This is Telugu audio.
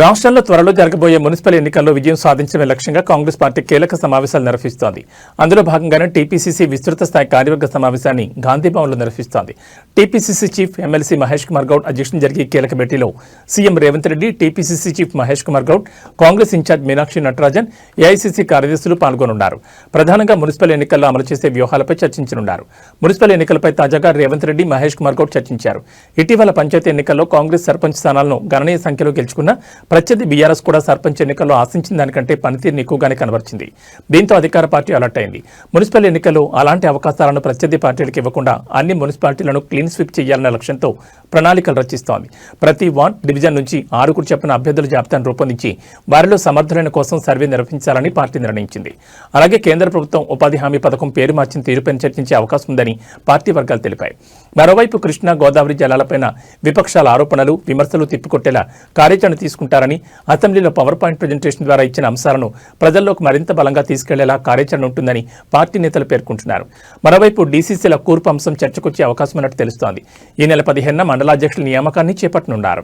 రాష్ట్రంలో త్వరలో జరగబోయే మున్సిపల్ ఎన్నికల్లో విజయం సాధించడమే లక్ష్యంగా కాంగ్రెస్ పార్టీ కీలక సమావేశాలు నిర్వహిస్తోంది. అందులో భాగంగానే టీపీసీసీ విస్తృత స్థాయి కార్యవర్గ సమావేశాన్ని గాంధీభవన్లో నిర్వహిస్తోంది. TPCC chief MLC Mahesh Kumar Goud అధ్యక్షతన జరిగే కీలక భేటీలో CM Revanth Reddy, TPCC chief Mahesh Kumar Goud, Congress in charge Meenakshi Natarajan, AICC కార్యదర్శులు పాల్గొనున్నారు. ప్రధానంగా మున్సిపల్ ఎన్నికల్లో అమలు చేసే వ్యూహాలపై చర్చించనున్నారు. మున్సిపల్ ఎన్నికలపై తాజాగా రేవంత్ రెడ్డి, మహేష్ కుమార్ గౌడ్ చర్చించారు. ఇటీవల పంచాయతీ ఎన్నికల్లో కాంగ్రెస్ సర్పంచ్ స్థానాలను గణనీయ సంఖ్యలో గెలుచుకున్న ప్రత్యర్థి బీఆర్ఎస్ కూడా సర్పంచ్ ఎన్నికల్లో ఆశించిన దానికంటే పనితీరుని ఎక్కువగానే కనబరిచింది. దీంతో అధికార పార్టీ అలర్ట్ అయింది. మున్సిపల్ ఎన్నికల్లో అలాంటి అవకాశాలను ప్రత్యర్థి పార్టీలకు ఇవ్వకుండా అన్ని మున్సిపాలిటీలను క్లీన్ స్వీప్ చేయాలన్న లక్ష్యంతో ప్రణాళికలు రచిస్తోంది. ప్రతి వార్డ్, డివిజన్ నుంచి 6 చెప్పిన అభ్యర్థుల జాబితాను రూపొందించి వారిలో సమర్థులైన కోసం సర్వే నిర్వహించాలని పార్టీ నిర్ణయించింది. అలాగే కేంద్ర ప్రభుత్వం ఉపాధి హామీ పథకం పేరు మార్చిన తీరుపై చర్చించే అవకాశం ఉందని పార్టీ వర్గాలు తెలిపాయి. మరోవైపు కృష్ణా, గోదావరి జలాలపైన విపక్షాల ఆరోపణలు, విమర్శలు తిప్పికొట్టేలా కార్యాచరణ తీసుకుంటారని, అసెంబ్లీలో పవర్ పాయింట్ ప్రజెంటేషన్ ద్వారా ఇచ్చిన అంశాలను ప్రజల్లోకి మరింత బలంగా తీసుకెళ్లేలా కార్యాచరణ ఉంటుందని పార్టీ నేతలు పేర్కొంటున్నారు. మరోవైపు డీసీసీల కూర్పు అంశం చర్చకొచ్చే అవకాశం ఉన్నట్టు తెలుస్తోంది. ఈ నెల 15న మండలాధ్యక్షుల నియామకాన్ని చేపట్టనున్నారు.